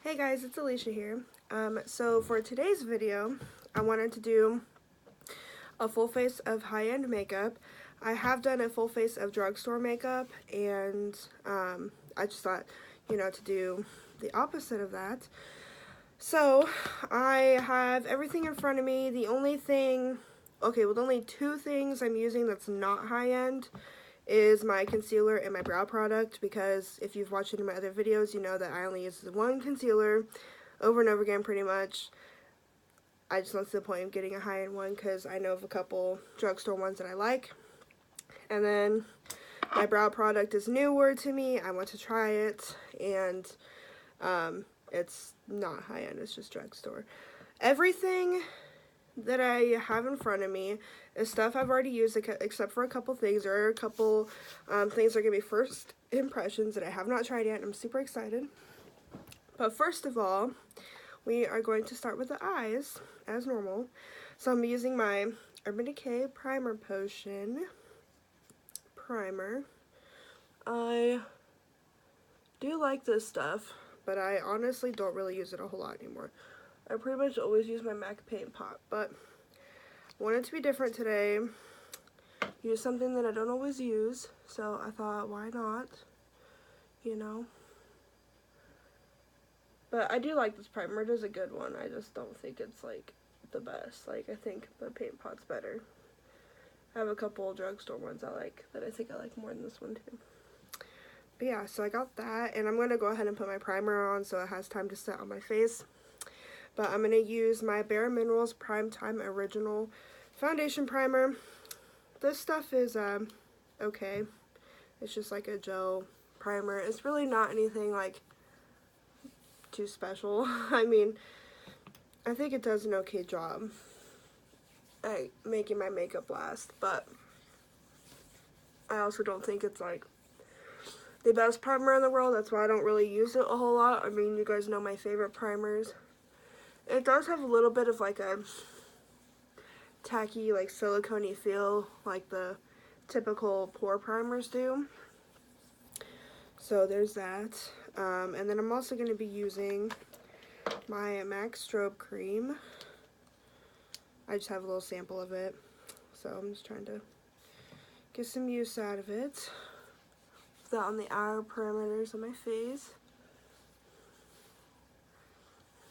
Hey guys, it's Alicia here. So for today's video, I wanted to do a full face of high-end makeup. I have done a full face of drugstore makeup, and I just thought, to do the opposite of that. So I have everything in front of me. The only two things I'm using that's not high-end is my concealer and my brow product, because if you've watched any of my other videos, you know that I only use one concealer over and over again pretty much. I just don't see the point of getting a high-end one because I know of a couple drugstore ones that I like. And then my brow product is newer to me. I want to try it, and it's not high-end, it's just drugstore. Everything that I have in front of me is stuff I've already used, except for a couple things. There are a couple things that are going to be first impressions that I have not tried yet, and I'm super excited. But first of all, we are going to start with the eyes, as normal. So I'm using my Urban Decay Primer Potion primer. I do like this stuff, but I honestly don't really use it a whole lot anymore. I pretty much always use my MAC Paint Pot, but I wanted to be different today. Use something that I don't always use, so I thought, why not? But I do like this primer. It is a good one. I just don't think it's like the best. I think the Paint Pot's better. I have a couple drugstore ones I like that I think I like more than this one too. But yeah, so I got that, and I'm going to go ahead and put my primer on so it has time to set on my face. But I'm going to use my Bare Minerals Prime Time Original Foundation Primer. This stuff is okay. It's just like a gel primer. It's really not anything like too special. I mean, I think it does an okay job at making my makeup last, but I also don't think it's like the best primer in the world. That's why I don't really use it a whole lot. I mean, you guys know my favorite primers. It does have a little bit of like a tacky, like silicone-y feel, like the typical pore primers do. So there's that. And then I'm also going to be using my MAC Strobe Cream. I just have a little sample of it, so I'm just trying to get some use out of it. Put that on the outer perimeters of my face.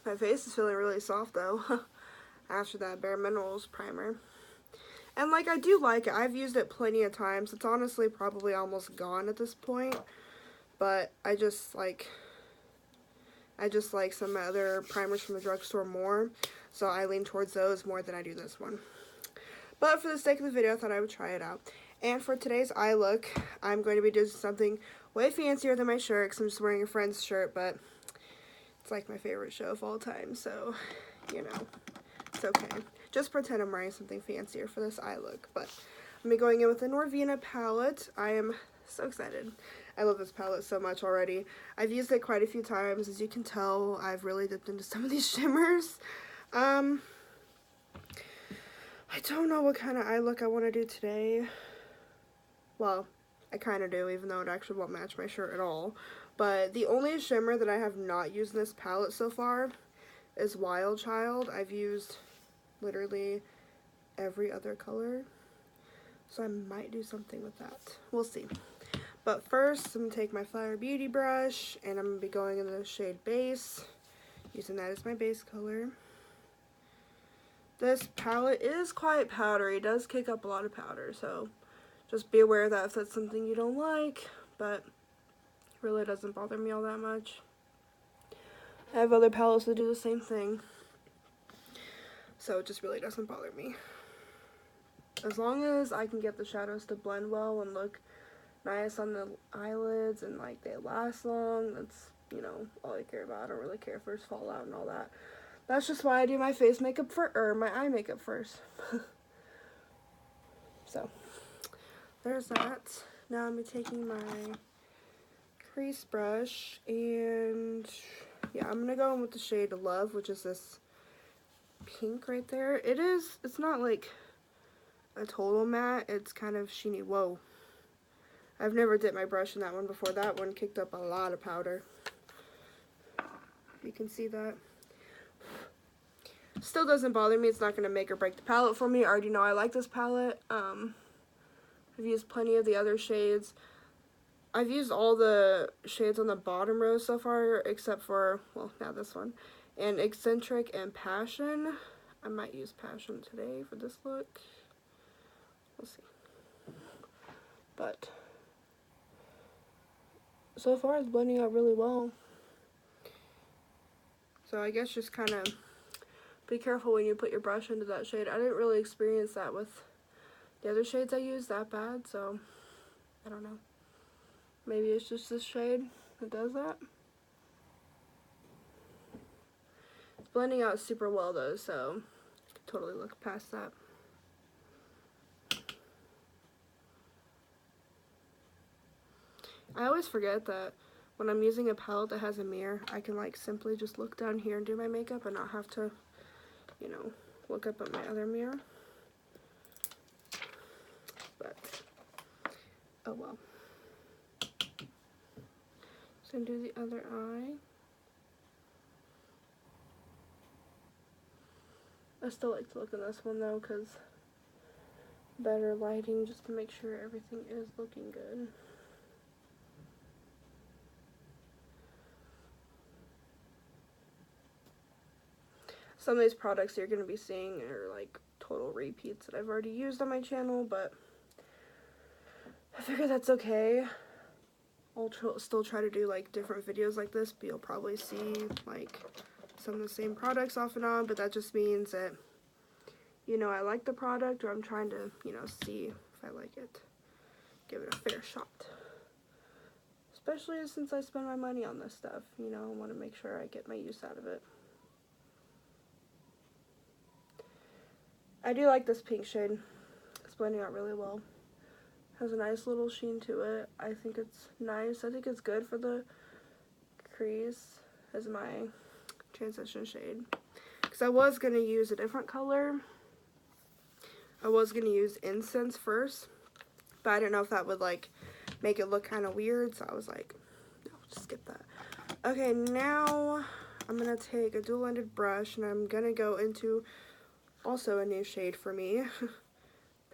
My face is feeling really soft though after that Bare Minerals primer. And I do like it. I've used it plenty of times. It's honestly probably almost gone at this point, but I just like some other primers from the drugstore more, so I lean towards those more than I do this one. But for the sake of the video, I thought I would try it out. And for today's eye look, I'm going to be doing something way fancier than my shirt, because I'm just wearing a friend's shirt, but it's like my favorite show of all time, so, it's okay. Just pretend I'm wearing something fancier for this eye look. But I'm going in with the Norvina palette. I am so excited. I love this palette so much already. I've used it quite a few times. As you can tell, I've really dipped into some of these shimmers. I don't know what kind of eye look I want to do today. Well, I kind of do, even though it actually won't match my shirt at all. But the only shimmer that I have not used in this palette so far is Wild Child. I've used literally every other color, so I might do something with that. We'll see. But first, I'm going to take my Flower Beauty brush, and I'm going to be going in the shade Base, using that as my base color. This palette is quite powdery. It does kick up a lot of powder, so just be aware of that if that's something you don't like, but it really doesn't bother me all that much. I have other palettes that do the same thing, so it just really doesn't bother me. As long as I can get the shadows to blend well and look nice on the eyelids and they last long, that's, all I care about. I don't really care if there's fallout and all that. That's just why I do my face makeup my eye makeup first. So, there's that. Now I'm taking my crease brush, and yeah, I'm gonna go in with the shade Love, which is this pink right there. It's not like a total matte, it's kind of sheeny. Whoa. I've never dipped my brush in that one before. That one kicked up a lot of powder. You can see that. Still doesn't bother me. It's not going to make or break the palette for me. I already know I like this palette. I've used plenty of the other shades. I've used all the shades on the bottom row so far, except for, well, now this one. And Eccentric and Passion. I might use Passion today for this look. We'll see. But so far it's blending out really well. So I guess just kind of be careful when you put your brush into that shade. I didn't really experience that with the other shades I used that bad, so I don't know. Maybe it's just this shade that does that. It's blending out super well though, so I can totally look past that. I always forget that when I'm using a palette that has a mirror, I can like simply just look down here and do my makeup and not have to, you know, look up at my other mirror. But, oh well. So do the other eye. I still like to look in this one though, because better lighting just to make sure everything is looking good. Some of these products you're going to be seeing are like total repeats that I've already used on my channel, but I figure that's okay. I'll still try to do like different videos like this, but you'll probably see like some of the same products off and on, but that just means that, you know, I like the product, or I'm trying to, you know, see if I like it. Give it a fair shot. Especially since I spend my money on this stuff, you know, I want to make sure I get my use out of it. I do like this pink shade. It's blending out really well. Has a nice little sheen to it. I think it's nice. I think it's good for the crease as my transition shade. Because I was going to use a different color. I was going to use Incense first, but I didn't know if that would like make it look kind of weird, so I was like, no, just skip that. Okay, now I'm going to take a dual-ended brush and I'm going to go into also a new shade for me,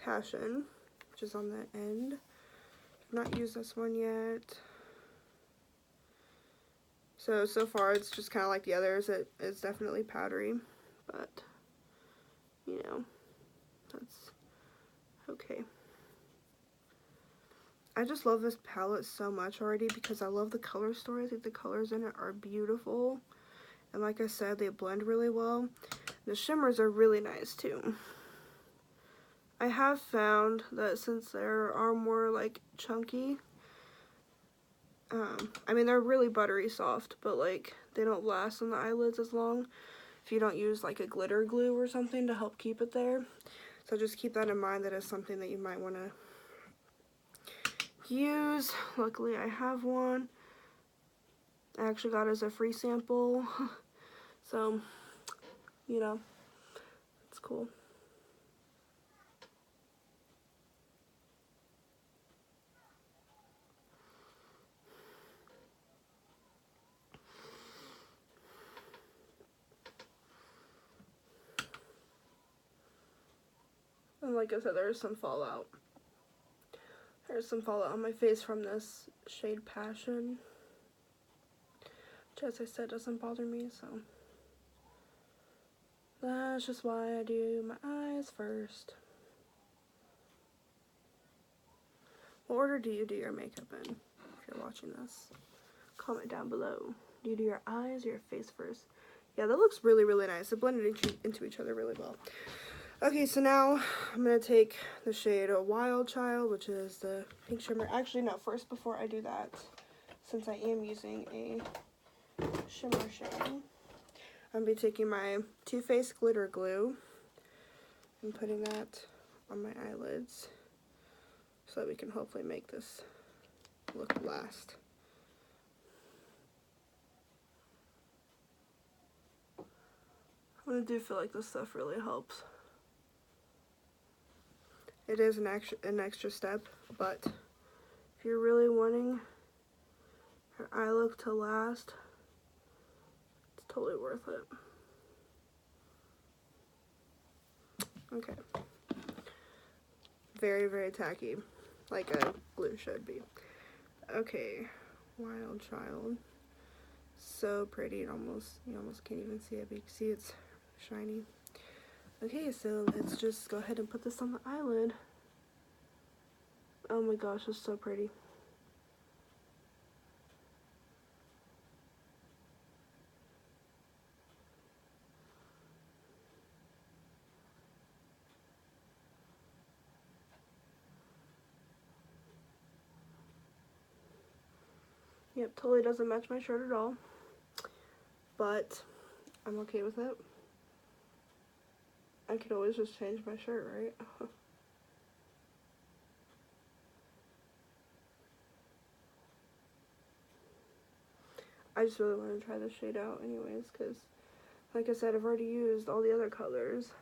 Passion, which is on the end. I've not used this one yet. So far it's just kind of like the others. It's definitely powdery, but, you know, that's okay. I just love this palette so much already because I love the color story. I think the colors in it are beautiful. And like I said, they blend really well. The shimmers are really nice too. I have found that since there are more like chunky, I mean they're really buttery soft, but like they don't last on the eyelids as long if you don't use like a glitter glue or something to help keep it there. So just keep that in mind. That is something that you might want to use. Luckily I have one. I actually got it as a free sample. So, you know, it's cool. And like I said, there's some fallout. There's some fallout on my face from this shade Passion, which as I said doesn't bother me, so that's just why I do my eyes first. What order do you do your makeup in if you're watching this? Comment down below. Do you do your eyes or your face first? Yeah, that looks really, really nice. It blended into each other really well. Okay, so now I'm going to take the shade Wild Child, which is the pink shimmer. Actually, no, first, before I do that, since I am using a shimmer shade, I'm going to be taking my Too Faced Glitter Glue and putting that on my eyelids so that we can hopefully make this look last. I do feel like this stuff really helps. It is an extra step, but if you're really wanting your eye look to last, totally worth it. Okay. Very, very tacky, like a glue should be. Okay, Wild Child. So pretty, you almost can't even see it, but you can see it's shiny. Okay, so let's just go ahead and put this on the eyelid. Oh my gosh, it's so pretty. Yep, totally doesn't match my shirt at all, but I'm okay with it. I could always just change my shirt, right? I just really want to try this shade out anyways, because like I said, I've already used all the other colors.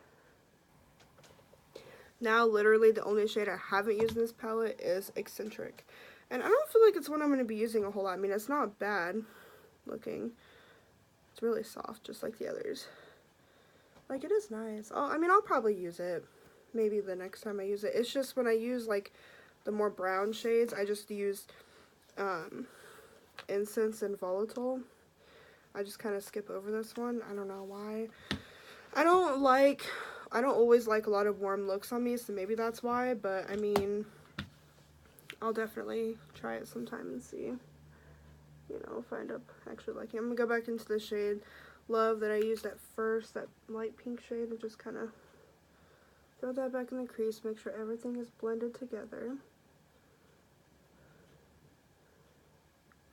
Now, literally, the only shade I haven't used in this palette is Eccentric. And I don't feel like it's one I'm going to be using a whole lot. I mean, it's not bad looking. It's really soft, just like the others. Like, it is nice. I mean, I'll probably use it. Maybe the next time I use it. It's just when I use, like, the more brown shades, I just use Incense and Volatile. I just kind of skip over this one. I don't know why. I don't always like a lot of warm looks on me, so maybe that's why, but I mean, I'll definitely try it sometime and see, you know, if I end up actually liking it. I'm gonna go back into the shade Love that I used at first, that light pink shade, and just kind of throw that back in the crease, make sure everything is blended together.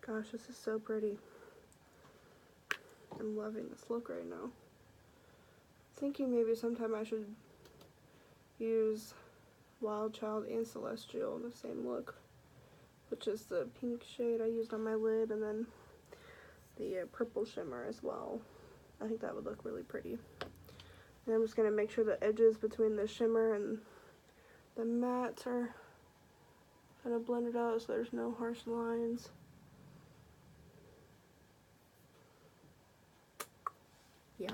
Gosh, this is so pretty. I'm loving this look right now. Thinking maybe sometime I should use Wild Child and Celestial in the same look, which is the pink shade I used on my lid, and then the purple shimmer as well. I think that would look really pretty. And I'm just going to make sure the edges between the shimmer and the mattes are kind of blended out so there's no harsh lines. Yeah.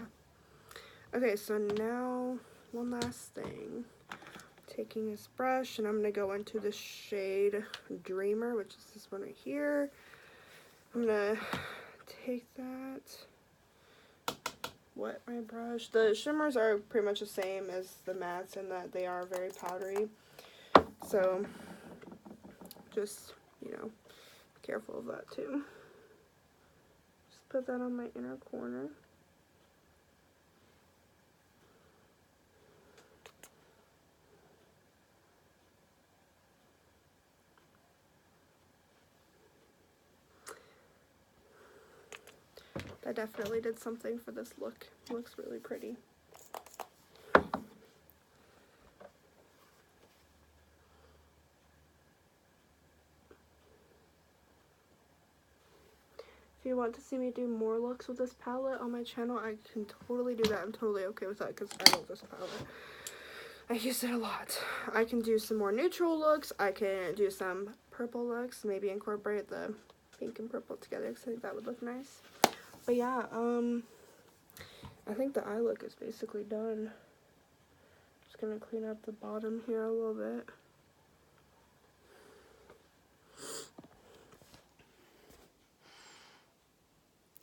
Okay, so now one last thing. Taking this brush, and I'm going to go into the shade Dreamer, which is this one right here. I'm going to take that, wet my brush. The shimmers are pretty much the same as the mattes in that they are very powdery. So just, you know, be careful of that too. Just put that on my inner corner. That definitely did something for this look. It looks really pretty. If you want to see me do more looks with this palette on my channel, I can totally do that. I'm totally okay with that because I love this palette. I use it a lot. I can do some more neutral looks. I can do some purple looks. Maybe incorporate the pink and purple together because I think that would look nice. But yeah, I think the eye look is basically done. Just gonna clean up the bottom here a little bit.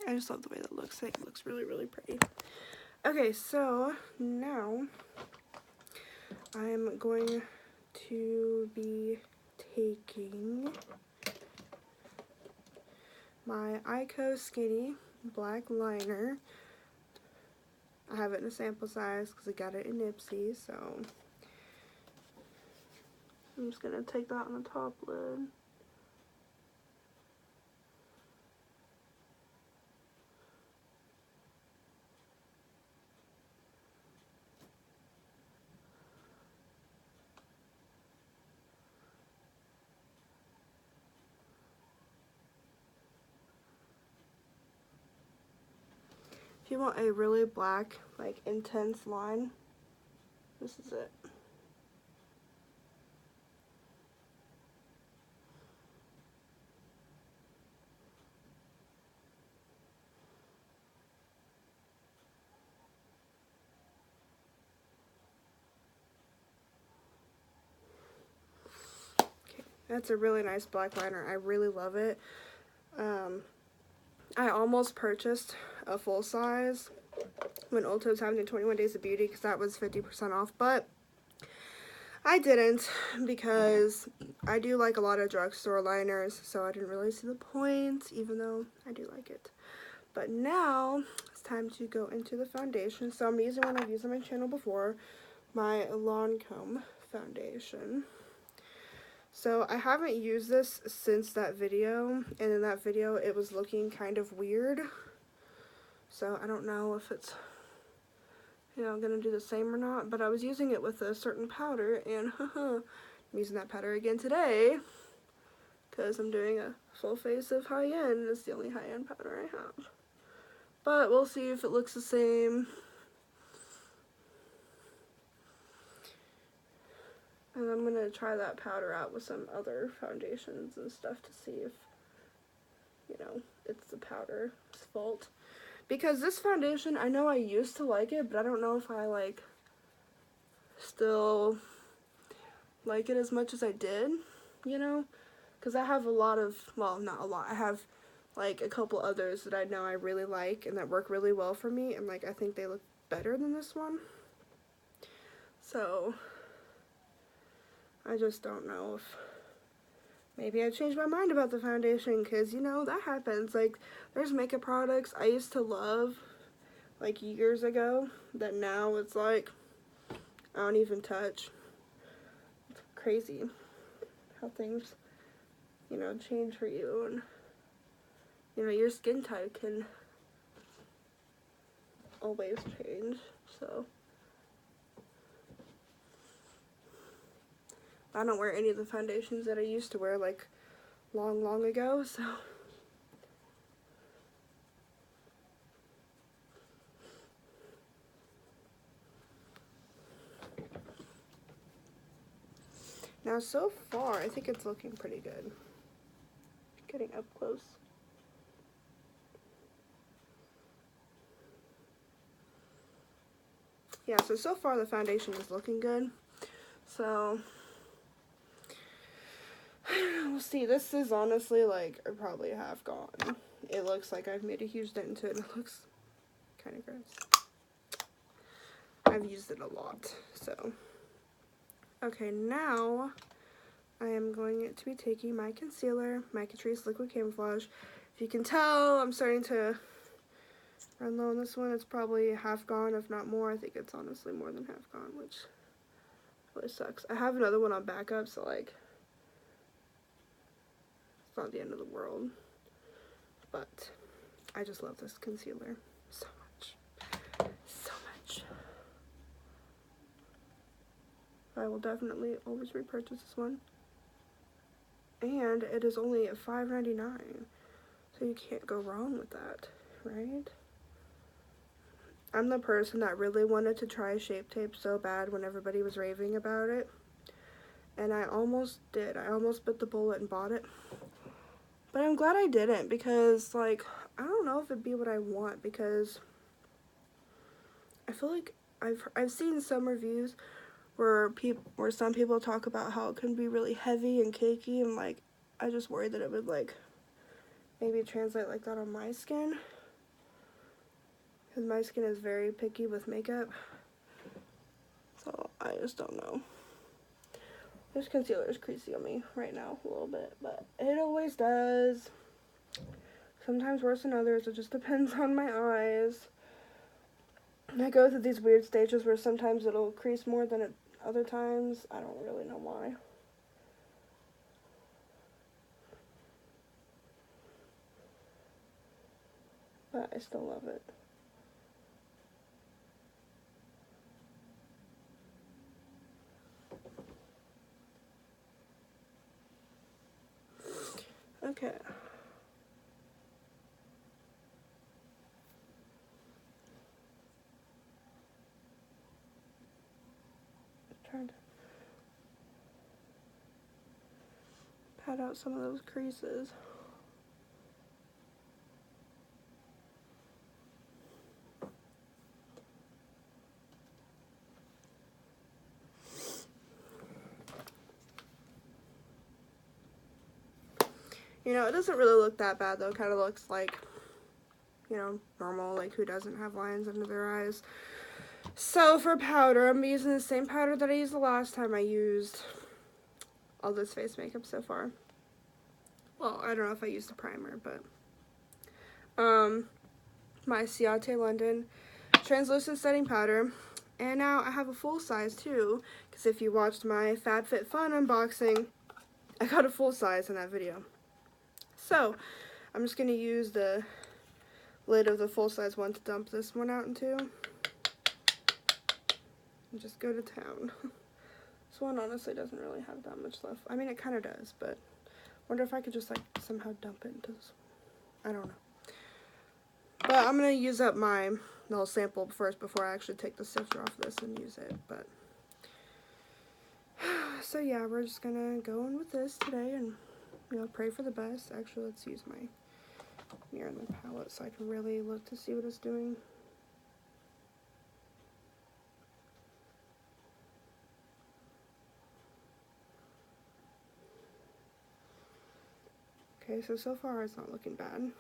I just love the way that looks. Like, it looks really, really pretty. Okay, so now I'm going to be taking my Eyeko Skinny black liner. I have it in a sample size because I got it in Nipsey, so I'm just going to take that on the top lid. If you want a really black, like, intense line, this is it. That's a really nice black liner. I really love it. I almost purchased a full size when Ulta was having the 21 Days of Beauty because that was 50% off, but I didn't because I do like a lot of drugstore liners, so I didn't really see the point, even though I do like it. But now it's time to go into the foundation. So I'm using one I've used on my channel before, my Lancome foundation. So I haven't used this since that video, and in that video it was looking kind of weird. So I don't know if it's, you know, gonna do the same or not, but I was using it with a certain powder, and I'm using that powder again today because I'm doing a full face of high-end. It's the only high-end powder I have. But we'll see if it looks the same. And I'm going to try that powder out with some other foundations and stuff to see if, you know, it's the powder's fault. Because this foundation, I know I used to like it, but I don't know if I, like, still like it as much as I did, you know? Because I have a lot of, well, not a lot, I have, like, a couple others that I know I really like and that work really well for me, and, like, I think they look better than this one. So I just don't know if maybe I changed my mind about the foundation, because, you know, that happens. Like, there's makeup products I used to love, like, years ago, that now it's like, I don't even touch. It's crazy how things, you know, change for you, and, you know, your skin type can always change, so. I don't wear any of the foundations that I used to wear, like, long ago, so. Now, so far, I think it's looking pretty good. Getting up close. Yeah, so far the foundation is looking good. So, we'll see. This is honestly, like, probably half gone. It looks like I've made a huge dent into it, and it looks kind of gross. I've used it a lot, so. Okay, now I am going to be taking my concealer, my Catrice Liquid Camouflage. If you can tell, I'm starting to run low on this one. It's probably half gone, if not more. I think it's honestly more than half gone, which really sucks. I have another one on backup, so, like, it's not the end of the world. But I just love this concealer so much. So much. I will definitely always repurchase this one. And it is only $5.99. So you can't go wrong with that, right? I'm the person that really wanted to try Shape Tape so bad when everybody was raving about it. And I almost did. I almost bit the bullet and bought it. But I'm glad I didn't, because, like, I don't know if it'd be what I want, because I feel like I've seen some reviews where some people talk about how it can be really heavy and cakey, and, like, I just worry that it would, like, maybe translate like that on my skin, because my skin is very picky with makeup, so I just don't know. This concealer is creasy on me right now a little bit, but it always does. Sometimes worse than others. It just depends on my eyes. I go through these weird stages where sometimes it'll crease more than at other times. I don't really know why. But I still love it. Okay. Trying to pat out some of those creases. You know, it doesn't really look that bad though. It kind of looks like, you know, normal, like who doesn't have lines under their eyes. So for powder, I'm using the same powder that I used the last time I used all this face makeup so far. Well, I don't know if I used a primer, but my Ciate London translucent setting powder. And now I have a full size too, because if you watched my FabFitFun unboxing, I got a full size in that video. So I'm just going to use the lid of the full size one to dump this one out into. And just go to town. This one honestly doesn't really have that much left. I mean, it kind of does, but I wonder if I could just like somehow dump it into this. I don't know. But I'm going to use up my little sample first before I actually take the sifter off this and use it. But so yeah, we're just going to go in with this today and, you know, pray for the best. Actually, let's use my mirror and the palette so I can really look to see what it's doing. Okay, so far it's not looking bad.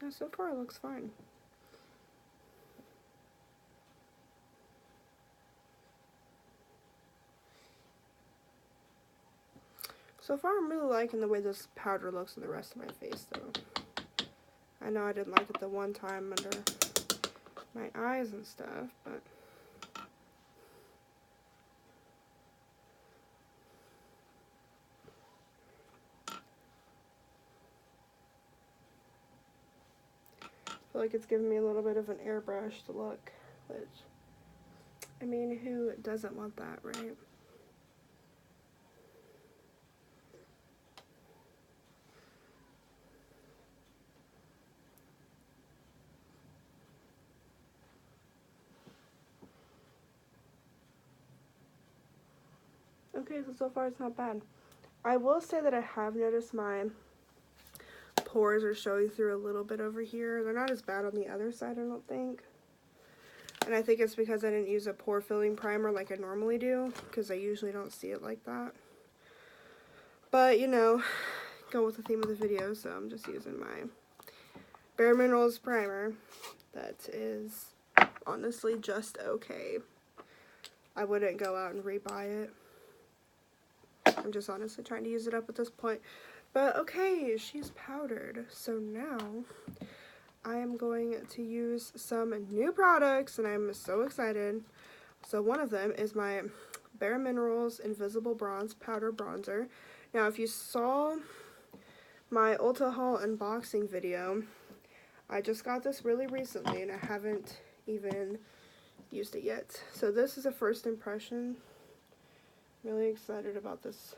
Yeah, so far it looks fine. So far I'm really liking the way this powder looks on the rest of my face though. I know I didn't like it the one time under my eyes and stuff, but I feel like it's giving me a little bit of an airbrushed look, which, I mean, who doesn't want that, right? Okay, so far it's not bad. I will say that I have noticed my pores are showing through a little bit over here. They're not as bad on the other side, I don't think. And I think it's because I didn't use a pore filling primer like I normally do, because I usually don't see it like that. But, you know, go with the theme of the video, so I'm just using my Bare Minerals primer that is honestly just okay. I wouldn't go out and rebuy it. I'm just honestly trying to use it up at this point. But okay, she's powdered. So now I am going to use some new products and I'm so excited. So one of them is my Bare Minerals Invisible Bronze Powder Bronzer. Now if you saw my Ulta haul unboxing video, I just got this really recently and I haven't even used it yet. So this is a first impression. Really excited about this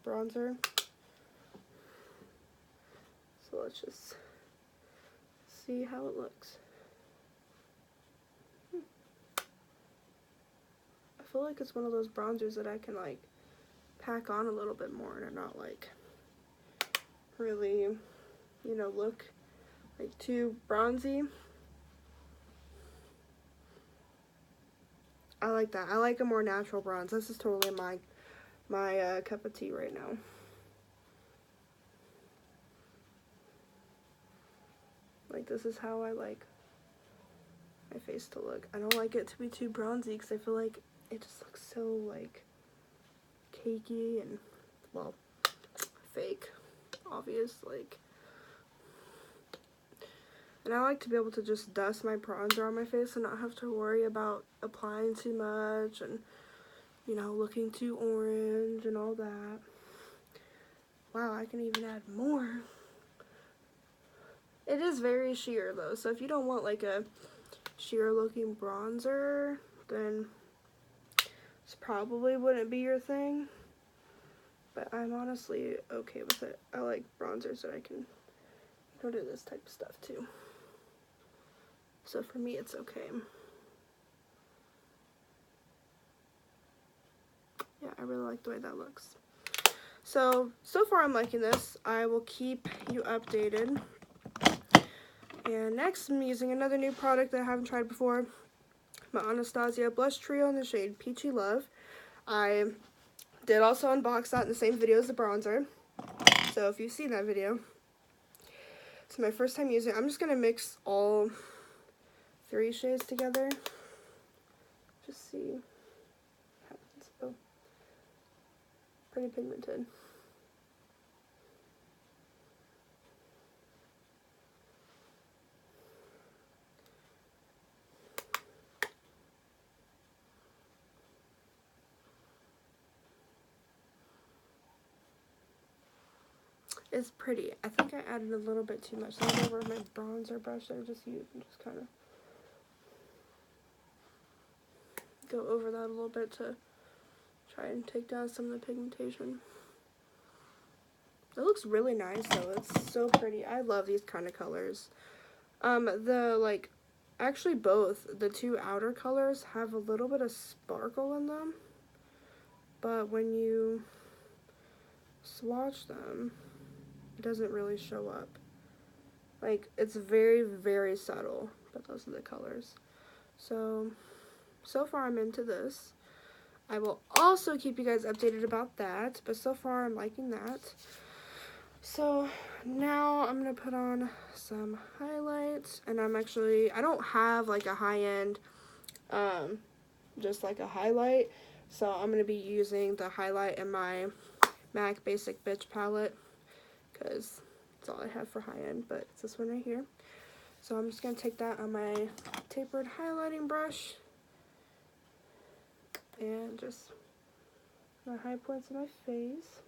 bronzer. So let's just see how it looks. I feel like it's one of those bronzers that I can like pack on a little bit more and not like really, you know, look like too bronzy. I like that. I like a more natural bronze. This is totally my cup of tea right now. Like this is how I like my face to look. I don't like it to be too bronzy because I feel like it just looks so like cakey and, well, fake, obvious, like. And I like to be able to just dust my bronzer on my face and not have to worry about applying too much and, you know, looking too orange and all that. Wow, I can even add more. It is very sheer though, so if you don't want like a sheer looking bronzer, then this probably wouldn't be your thing. But I'm honestly okay with it. I like bronzers that I can go do this type of stuff too. So for me, it's okay. Yeah, I really like the way that looks. So far I'm liking this. I will keep you updated And next, I'm using another new product that I haven't tried before. My Anastasia Blush Trio in the shade Peachy Love. I did also unbox that in the same video as the bronzer. So if you've seen that video. It's my first time using it. I'm just going to mix all 3 shades together. Just see what happens. Oh, pretty pigmented. It's pretty. I think I added a little bit too much. So I'll go over my bronzer brush that I just used and just kind of go over that a little bit to try and take down some of the pigmentation. It looks really nice though. It's so pretty. I love these kind of colors. Actually both, the 2 outer colors have a little bit of sparkle in them. But when you swatch them, it doesn't really show up. Like, it's very, very subtle, but those are the colors. So far I'm into this. I will also keep you guys updated about that, but so far I'm liking that. So now I'm going to put on some highlights, and I don't have like a high-end, just like a highlight. So I'm going to be using the highlight in my MAC Basic Bitch palette, because that's all I have for high-end, but it's this one right here. So I'm just going to take that on my tapered highlighting brush and just my high points of my face.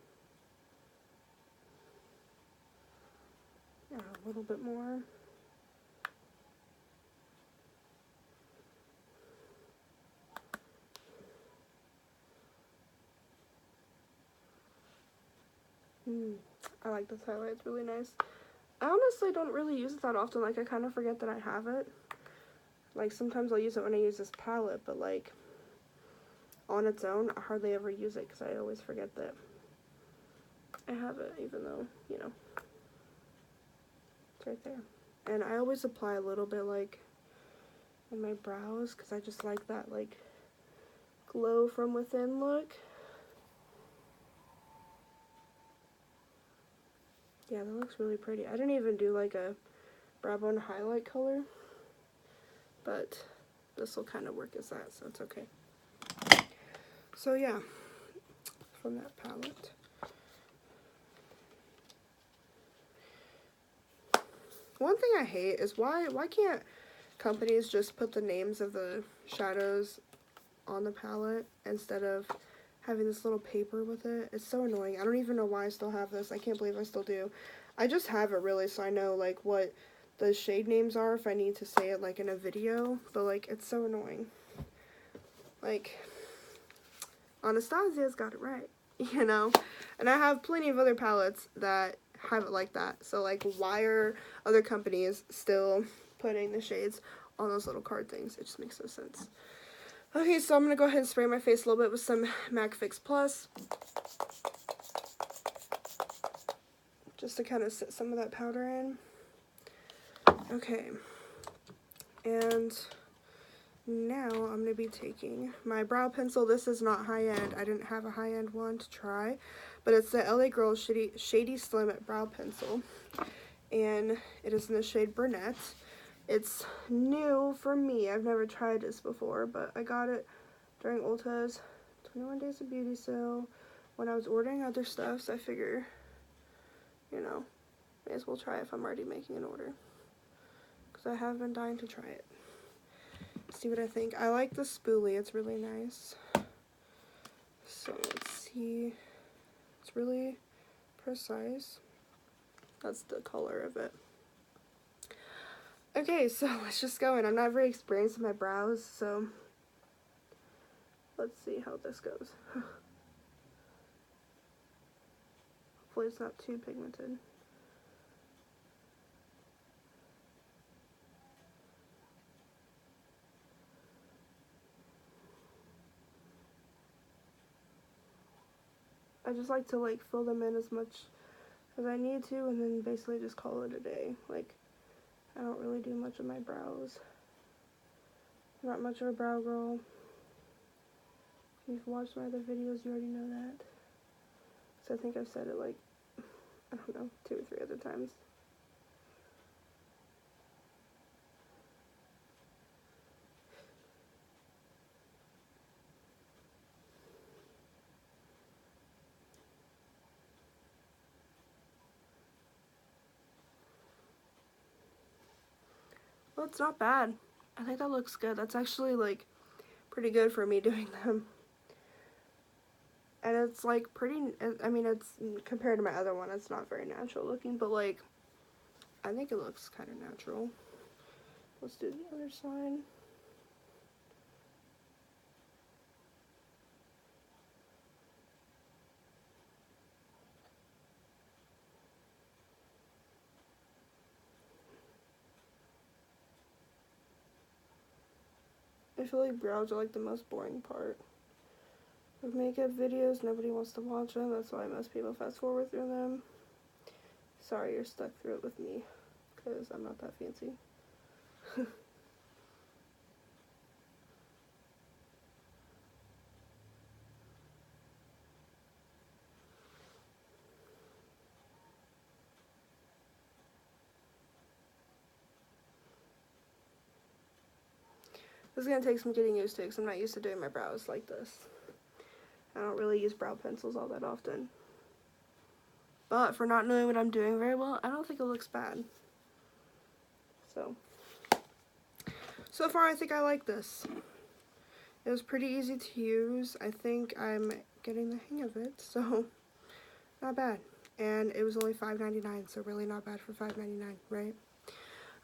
A little bit more. I like this highlight, it's really nice. I honestly don't really use it that often, like I kind of forget that I have it. Like sometimes I'll use it when I use this palette, but like on its own, I hardly ever use it because I always forget that I have it, even though, you know, it's right there. And I always apply a little bit like in my brows because I just like that like glow from within look. Yeah, that looks really pretty. I didn't even do like a brow bone highlight color, but this will kind of work as that, so it's okay. So yeah, from that palette. One thing I hate is why can't companies just put the names of the shadows on the palette instead of having this little paper with it? It's so annoying. I don't even know why I still have this. I can't believe I still do. I just have it really so I know like what the shade names are if I need to say it like in a video, but like it's so annoying. Like Anastasia's got it right, you know? And I have plenty of other palettes that have it like that. So like why are other companies still putting the shades on those little card things? It just makes no sense. Okay, so I'm going to go ahead and spray my face a little bit with some MAC Fix Plus. Just to kind of sit some of that powder in. Okay. And now I'm going to be taking my brow pencil. This is not high-end. I didn't have a high-end one to try. But it's the LA Girl Shady Slim Brow Pencil. And it is in the shade Brunette. It's new for me. I've never tried this before, but I got it during Ulta's 21 Days of Beauty sale when I was ordering other stuff, so I figure, you know, may as well try it if I'm already making an order, because I have been dying to try it. See what I think. I like the spoolie. It's really nice. So let's see. It's really precise. That's the color of it. Okay, so let's just go in. I'm not very experienced in my brows, so let's see how this goes. Hopefully it's not too pigmented. I just like to like fill them in as much as I need to and then basically just call it a day. Like, I don't really do much of my brows. Not much of a brow girl. If you've watched my other videos, you already know that. So I think I've said it like, I don't know, 2 or 3 other times. Well, it's not bad. I think that looks good. That's actually like pretty good for me doing them. And it's like pretty, I mean, it's compared to my other one, it's not very natural looking, but like, I think it looks kind of natural. Let's do the other side. I feel like brows are like the most boring part of makeup videos. Nobody wants to watch them. That's why most people fast forward through them. Sorry you're stuck through it with me, because I'm not that fancy. This is going to take some getting used to because I'm not used to doing my brows like this. I don't really use brow pencils all that often. But for not knowing what I'm doing very well, I don't think it looks bad. So far I think I like this. It was pretty easy to use. I think I'm getting the hang of it, so not bad. And it was only $5.99, so really not bad for $5.99, right?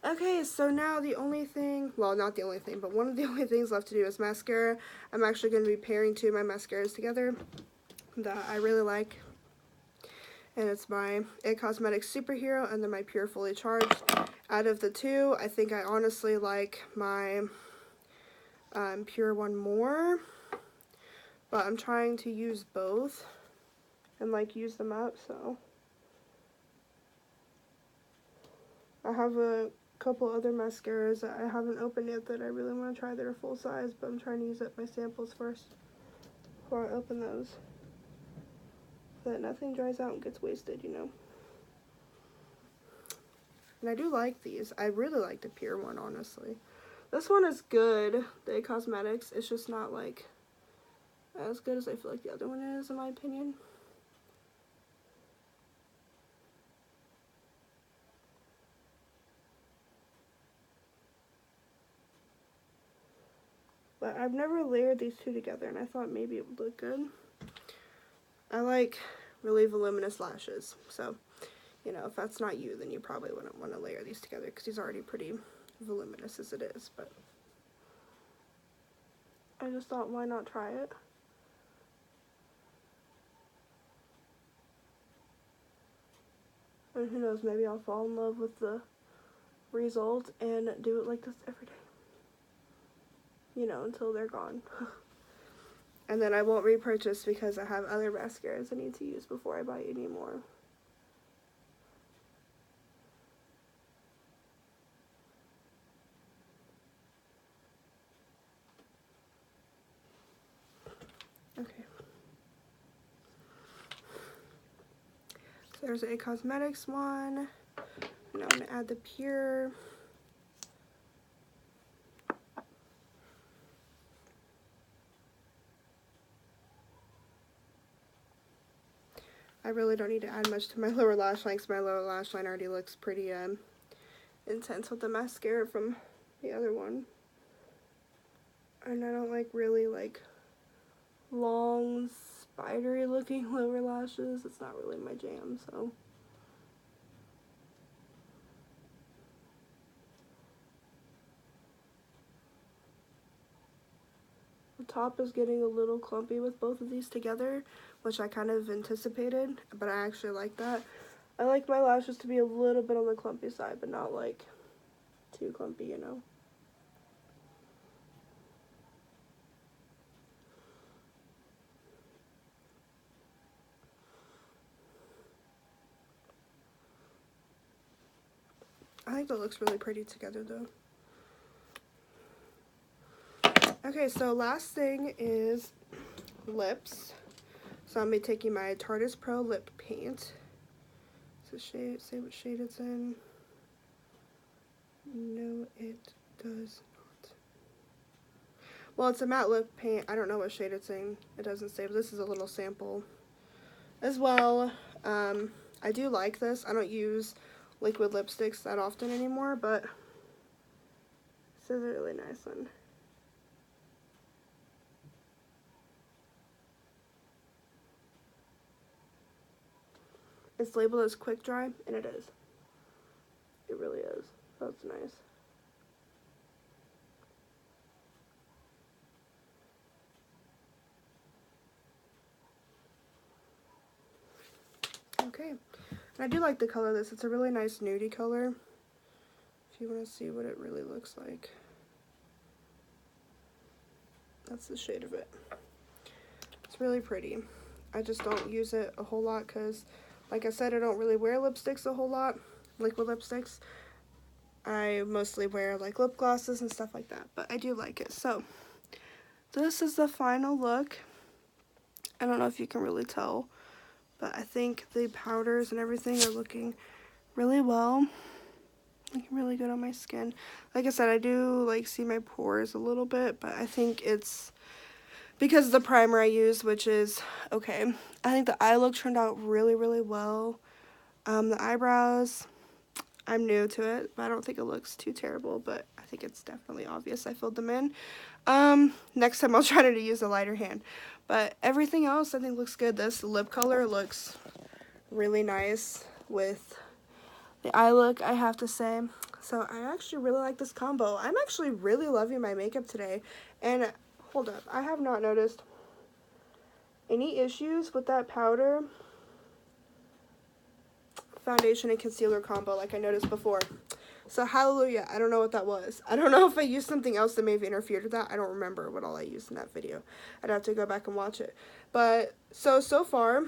Okay, so now the only thing, well, not the only thing, but one of the only things left to do is mascara. I'm actually going to be pairing 2 of my mascaras together that I really like. And it's my IT Cosmetics Superhero and then my Pure Fully Charged. Out of the 2, I think I honestly like my Pure one more. But I'm trying to use both and like use them up, so. I have a couple other mascaras that I haven't opened yet that I really want to try that are full size, but I'm trying to use up my samples first before I open those, so that nothing dries out and gets wasted, you know. And I do like these. I really like the Pure one, honestly. This one is good, the IT Cosmetics. It's just not like as good as I feel like the other one is, in my opinion. But I've never layered these 2 together, and I thought maybe it would look good. I like really voluminous lashes, so, you know, if that's not you, then you probably wouldn't want to layer these together, because he's already pretty voluminous as it is, but I just thought, why not try it? And who knows, maybe I'll fall in love with the result and do it like this every day. You know, until they're gone. And then I won't repurchase because I have other mascaras I need to use before I buy any more. Okay. So there's a Cosmetics one. And I'm going to add the Pure. I really don't need to add much to my lower lash line because my lower lash line already looks pretty intense with the mascara from the other one. And I don't like really like long, spidery looking lower lashes. It's not really my jam, so. The top is getting a little clumpy with both of these together, which I kind of anticipated, but I actually like that. I like my lashes to be a little bit on the clumpy side, but not like too clumpy, you know. I think that looks really pretty together though. Okay, so last thing is lips. So I'm going to be taking my Tarte's Pro Lip Paint. So shade, say what shade it's in. No, it does not. Well, it's a matte lip paint. I don't know what shade it's in. It doesn't say, but this is a little sample as well. I do like this. I don't use liquid lipsticks that often anymore, but this is a really nice one. It's labeled as quick dry, and it is. It really is. That's nice. Okay, and I do like the color of this. It's a really nice nudie color. If you want to see what it really looks like. That's the shade of it. It's really pretty. I just don't use it a whole lot because, like I said, I don't really wear lipsticks a whole lot, liquid lipsticks. I mostly wear like lip glosses and stuff like that, but I do like it. So this is the final look. I don't know if you can really tell, but I think the powders and everything are looking really well. Looking really good on my skin. Like I said, I do like see my pores a little bit, but I think it's because of the primer I use, which is okay. I think the eye look turned out really, really well. The eyebrows, I'm new to it, but I don't think it looks too terrible, but I think it's definitely obvious I filled them in. Next time I'll try to use a lighter hand. But everything else I think looks good. This lip color looks really nice with the eye look, I have to say. So I actually really like this combo. I'm actually really loving my makeup today. And hold up, I have not noticed any issues with that powder, foundation, and concealer combo like I noticed before. So hallelujah, I don't know what that was. I don't know if I used something else that may have interfered with that. I don't remember what all I used in that video. I'd have to go back and watch it. But so far,